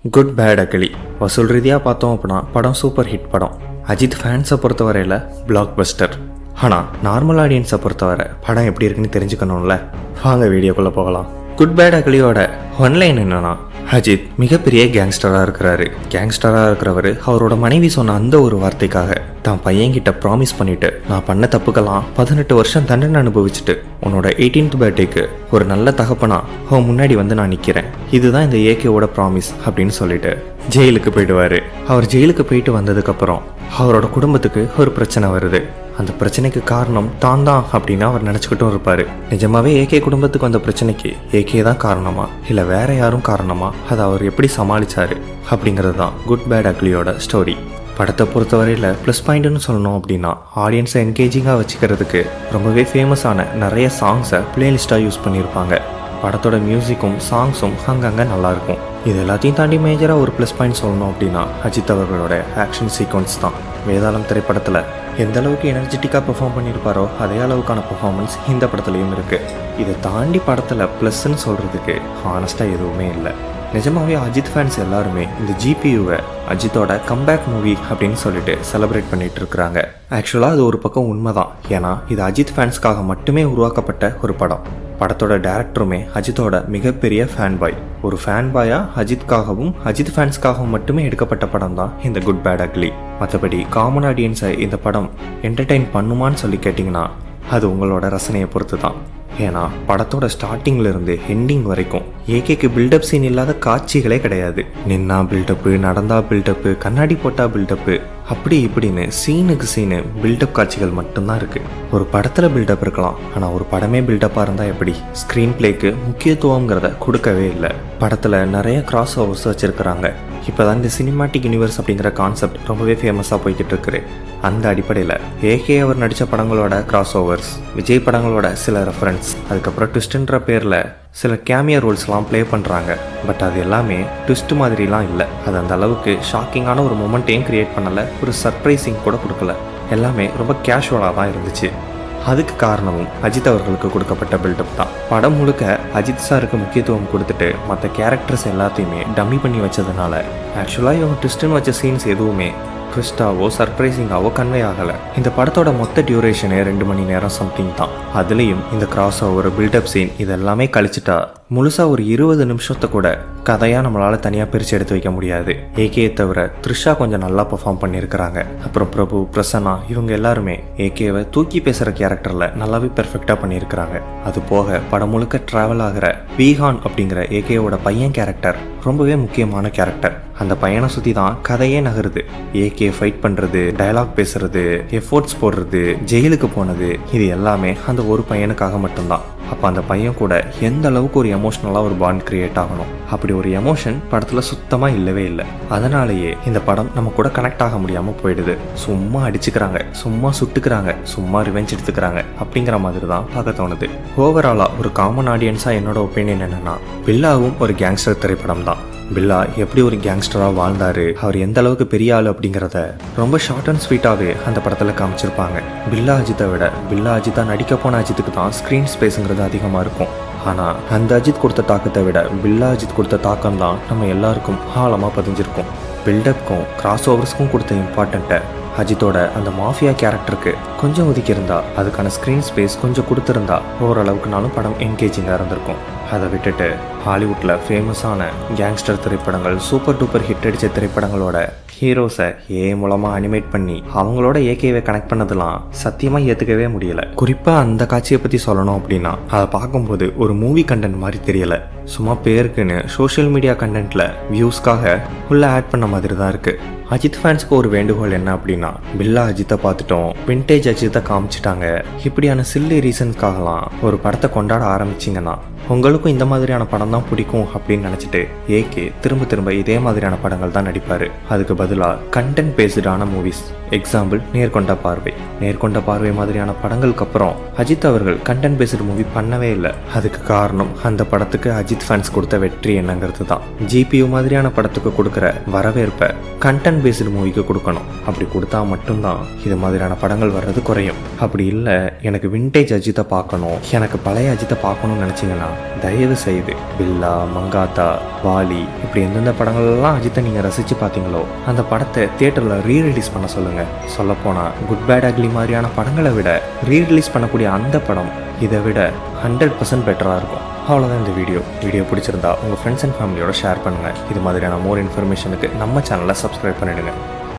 Good bad ugly. வசூல் ரீதியாக பார்த்தோம் அப்படின்னா படம் சூப்பர் ஹிட் படம். அஜித் ஃபேன்ஸை பொறுத்தவரையில் பிளாக் பஸ்டர். ஆனால் நார்மல் ஆடியன்ஸை பொறுத்தவரை படம் எப்படி இருக்குன்னு தெரிஞ்சுக்கணும்ல. வாங்க வீடியோக்குள்ளே போகலாம். குட் பேட் அக்லியோட ஒன்லைன் என்னன்னா, அஜித் மிகப்பெரிய கேங்ஸ்டராக இருக்கிறாரு. கேங்ஸ்டராக இருக்கிறவர் அவரோட மனைவி சொன்ன அந்த ஒரு வார்த்தைக்காக தான் பையன்கிட்ட ப்ராமிஸ் பண்ணிட்டு, நான் பண்ண தப்புக்கெல்லாம் 18 வருஷம் தண்டனை அனுபவிச்சுட்டு உன்னோட 18th பர்த்டேக்கு ஒரு நல்ல தகப்பனா அவன் முன்னாடி வந்து நான் நிற்கிறேன், இதுதான் இந்த ஏகேவோட ப்ராமிஸ் அப்படின்னு சொல்லிட்டு ஜெயிலுக்கு போயிடுவார். அவர் ஜெயிலுக்கு போயிட்டு வந்ததுக்கப்புறம் அவரோட குடும்பத்துக்கு ஒரு பிரச்சனை வருது. அந்த பிரச்சனைக்கு காரணம் தான் அப்படின்னு அவர் நினச்சிக்கிட்டும் இருப்பார். நிஜமாவே ஏகே குடும்பத்துக்கு வந்த பிரச்சனைக்கு ஏகே தான் காரணமா இல்லை வேற யாரும் காரணமா, அதை அவர் எப்படி சமாளிச்சாரு அப்படிங்கிறது தான் குட் பேட் அக்லியோட ஸ்டோரி. படத்தை பொறுத்தவரையில் ப்ளஸ் பாயிண்ட்னு சொல்லணும் அப்படின்னா, ஆடியன்ஸை என்கேஜிங்காக வச்சுக்கிறதுக்கு ரொம்பவே ஃபேமஸான நிறைய சாங்ஸை பிளேலிஸ்ட்டாக யூஸ் பண்ணியிருப்பாங்க. படத்தோட மியூசிக்கும் சாங்ஸும் அங்கங்கே நல்லாயிருக்கும். இது எல்லாத்தையும் தாண்டி மேஜராக ஒரு ப்ளஸ் பாயிண்ட் சொல்லணும் அப்படின்னா அஜித் அவர்களோட ஆக்ஷன் சீக்வன்ஸ் தான். வேதாளம் திரைப்படத்தில் எந்த அளவுக்கு எனர்ஜெட்டிக்காக பெர்ஃபார்ம் பண்ணியிருப்பாரோ அதே அளவுக்கான பெர்ஃபார்மன்ஸ் இந்த படத்துலையும் இருக்குது. இதை தாண்டி படத்தில் ப்ளஸ்ன்னு சொல்கிறதுக்கு ஹானஸ்ட்டாக எதுவுமே இல்லை. நிஜமாவே அஜித் ஃபேன்ஸ் எல்லாருமே இந்த ஜிபியூவை அஜித்தோட கம்பேக் மூவி அப்படின்னு சொல்லிட்டு செலிப்ரேட் பண்ணிட்டு இருக்கிறாங்க. ஆக்சுவலாக அது ஒரு பக்கம் உண்மைதான். ஏன்னா இது அஜித் ஃபேன்ஸ்க்காக மட்டுமே உருவாக்கப்பட்ட ஒரு படம். படத்தோட டேரக்டருமே அஜித்தோட மிகப்பெரிய ஃபேன் பாய். ஒரு ஃபேன் பாயா அஜித்காகவும் அஜித் ஃபேன்ஸ்க்காகவும் மட்டுமே எடுக்கப்பட்ட படம் தான் இந்த குட் பேட் அக்லி. மற்றபடி காமன் ஆடியன்ஸை இந்த படம் என்டர்டெயின் பண்ணுமான்னு சொல்லி கேட்டிங்கன்னா அது உங்களோட ரசனையை பொறுத்து தான். ஏன்னா படத்தோட ஸ்டார்டிங்லேருந்து எண்டிங் வரைக்கும் ஏகேக்கு பில்டப் சீன் இல்லாத காட்சிகளே கிடையாது. நின்னா பில்டப்பு, நடந்தா பில்டப்பு, கண்ணாடி போட்டா பில்டப்பு, அப்படி இப்படின்னு சீனுக்கு சீனு பில்டப் காட்சிகள் மட்டும்தான் இருக்குது. ஒரு படத்தில் பில்டப் இருக்கலாம், ஆனால் ஒரு படமே பில்டப்பாக இருந்தால் எப்படி? ஸ்க்ரீன் பிளேக்கு முக்கியத்துவங்கிறத கொடுக்கவே இல்லை. படத்தில் நிறைய கிராஸ் ஓவர்ஸ் வச்சுருக்கிறாங்க. இப்போ தான் இந்த சினிமாட்டிக் யூனிவர்ஸ் அப்படிங்கிற கான்செப்ட் ரொம்பவே ஃபேமஸாக போய்கிட்டு இருக்குது. அந்த அடிப்படையில் ஏகே அவர் நடித்த படங்களோட கிராஸ் ஓவர்ஸ், விஜய் படங்களோட சில ரெஃபரன்ஸ், அதுக்கப்புறம் ட்விஸ்ட்ன்ற பேரில் சில கேமியா ரோல்ஸ்லாம் ப்ளே பண்ணுறாங்க. பட் அது எல்லாமே ட்விஸ்ட் மாதிரிலாம் இல்லை. அது அந்த அளவுக்கு ஷாக்கிங்கான ஒரு மொமெண்ட்டையும் க்ரியேட் பண்ணலை, ஒரு சர்ப்ரைசிங் கூட கொடுக்கல. எல்லாமே ரொம்ப கேஷுவலாக தான் இருந்துச்சு. அதுக்கு காரணமும் அஜித் அவர்களுக்கு கொடுக்கப்பட்ட பில்டப் தான். படம் முழுக்க அஜித் சாருக்கு முக்கியத்துவம் கொடுத்துட்டு மற்ற கேரக்டர்ஸ் எல்லாத்தையுமே டம்மி பண்ணி வச்சதுனால ஆக்சுவலாக இவங்க ட்விஸ்ட்னு வச்ச சீன்ஸ் எதுவுமே ட்விஸ்டாவோ சர்ப்ரைசிங்காவோ கன்வே ஆகலை. இந்த படத்தோட மொத்த டியூரேஷனே 2 மணி நேரம் சம்திங் தான். அதுலேயும் இந்த கிராஸ் ஓவர், பில்டப் சீன் இதெல்லாமே கழிச்சிட்டா முழுசாக ஒரு 20 நிமிஷத்தை கூட கதையாக நம்மளால் தனியாக பிரித்து எடுத்து வைக்க முடியாது. ஏகேயை தவிர த்ரிஷா கொஞ்சம் நல்லா பெர்ஃபார்ம் பண்ணியிருக்கிறாங்க. அப்புறம் பிரபு, பிரசன்னா இவங்க எல்லாருமே ஏகேவை தூக்கி பேசுகிற கேரக்டரில் நல்லாவே பெர்ஃபெக்டாக பண்ணியிருக்கிறாங்க. அது போக படம் முழுக்க ட்ராவல் ஆகிற வீஹான் அப்படிங்கிற ஏகேவோட பையன் கேரக்டர் ரொம்பவே முக்கியமான கேரக்டர். அந்த பையனை சுற்றி தான் கதையே நகருது. ஏகே ஃபைட் பண்ணுறது, டயலாக் பேசுறது, எஃபோர்ட்ஸ் போடுறது, ஜெயிலுக்கு போனது, இது எல்லாமே அந்த ஒரு பையனுக்காக மட்டும்தான். அப்போ அந்த பையன் கூட எந்த அளவுக்கு ஒரு எமோஷ்னலாக ஒரு பாண்ட் கிரியேட் ஆகணும், அப்படி ஒரு எமோஷன் படத்தில் சுத்தமாக இல்லவே இல்லை. அதனாலேயே இந்த படம் நம்ம கூட கனெக்ட் ஆக முடியாமல் போயிடுது. சும்மா அடிச்சுக்கிறாங்க, சும்மா சுட்டுக்கிறாங்க, சும்மா ரிவெஞ்ச் எடுத்துக்கிறாங்க அப்படிங்கிற மாதிரி தான் பார்க்க தோணுது. ஓவராலாக ஒரு காமன் ஆடியன்ஸாக என்னோட ஒப்பீனியன் என்னென்னா, பில்லாவும் ஒரு கேங்ஸ்டர் திரைப்படம் தான். பில்லா எப்படி ஒரு கேங்ஸ்டராக வாழ்ந்தார், அவர் எந்த அளவுக்கு பெரிய ஆள் அப்படிங்கிறத ரொம்ப ஷார்ட் அண்ட் ஸ்வீட்டாகவே அந்த படத்தில் காமிச்சிருப்பாங்க. பில்லா அஜித்தை விட பில்லா அஜித்தா நடிக்க போன அஜித்துக்கு தான் ஸ்க்ரீன் ஸ்பேஸுங்கிறது அதிகமாக இருக்கும். ஆனால் அந்த அஜித் கொடுத்த தாக்கத்தை விட பில்லா அஜித் கொடுத்த தாக்கம் தான் நம்ம எல்லாருக்கும் ஆழமாக பதிஞ்சிருக்கும். பில்டப்க்கும் கிராஸ் ஓவர்ஸ்க்கும் கொடுத்த இம்பார்ட்டண்ட்டை அஜித்தோட அந்த மாஃபியா கேரக்டருக்கு கொஞ்சம் ஒதுக்கியிருந்தா, அதுக்கான ஸ்க்ரீன் ஸ்பேஸ் கொஞ்சம் கொடுத்துருந்தா ஓரளவுக்குனாலும் படம் என்கேஜிங்காக இருந்திருக்கும். அதை விட்டுட்டு ஹாலிவுட்டில் ஃபேமஸான கேங்ஸ்டர் திரைப்படங்கள், சூப்பர் டூப்பர் ஹிட் அடித்த திரைப்படங்களோட ஹீரோஸை மூலமாக அனிமேட் பண்ணி அவங்களோட ஏகேவை கனெக்ட் பண்ணதெல்லாம் சத்தியமாக ஏற்றுக்கவே முடியலை. குறிப்பாக அந்த காட்சியை பற்றி சொல்லணும் அப்படின்னா, அதை பார்க்கும்போது ஒரு மூவி கண்டென்ட் மாதிரி தெரியலை. சும்மா பேருக்குன்னு சோஷியல் மீடியா கண்டென்ட்டில் வியூஸ்க்காக உள்ளே ஆட் பண்ண மாதிரி தான் இருக்குது. அஜித் ஃபேன்ஸ்க்கு ஒரு வேண்டுகோள் என்ன அப்படின்னா, பில்லா அஜித்தை பார்த்துட்டோம், விண்டேஜ் அஜித்தை காமிச்சிட்டாங்க, இப்படியான சில்லி ரீசன்ஸ்க்காகலாம் ஒரு படத்தை கொண்டாட ஆரம்பிச்சிங்கன்னா உங்களுக்கும் இந்த மாதிரியான படம் தான் பிடிக்கும் அப்படின்னு நினச்சிட்டு ஏகே திரும்ப திரும்ப இதே மாதிரியான படங்கள் தான் நடிப்பார். அதுக்கு பதிலாக கண்டென்ட் பேஸ்டான மூவிஸ், எக்ஸாம்பிள் நேர்கொண்ட பார்வை. நேர்கொண்ட பார்வை மாதிரியான படங்களுக்கு அப்புறம் அஜித் அவர்கள் கண்டென்ட் பேஸ்டு மூவி பண்ணவே இல்லை. அதுக்கு காரணம் அந்த படத்துக்கு அஜித் ஃபேன்ஸ் கொடுத்த வெற்றி என்னங்கிறது தான். ஜிபியூ மாதிரியான படத்துக்கு கொடுக்குற வரவேற்பை கண்டென்ட் கண்டென்ட் பேஸ்டு மூவிக்கு கொடுக்கணும். அப்படி கொடுத்தா மட்டும்தான் இது மாதிரியான படங்கள் வர்றது குறையும். அப்படி இல்லை எனக்கு விண்டேஜ் அஜித்தை பார்க்கணும், எனக்கு பழைய அஜித்தை பார்க்கணும்னு நினச்சிங்கன்னா தயவு செய்து பில்லா, மங்காத்தா, வாலி இப்படி எந்தெந்த படங்கள்லாம் அஜித்தை நீங்கள் ரசித்து பார்த்தீங்களோ அந்த படத்தை தியேட்டரில் ரீரிலீஸ் பண்ண சொல்லுங்கள். சொல்லப்போனால் குட் பேட் அக்லி மாதிரியான படங்களை விட ரீரிலீஸ் பண்ணக்கூடிய அந்த படம் இதை விட 100% பெட்டராக இருக்கும். அவ்வளோதான் இந்த வீடியோ பிடிச்சிருந்தா உங்கள் ஃப்ரெண்ட்ஸ் அண்ட் ஃபேமிலியோட ஷேர் பண்ணுங்கள். இது மாதிரியான மோர் இன்ஃபர்மேஷனுக்கு நம்ம சேனலை சப்ஸ்கிரைப் பண்ணிவிடுங்க.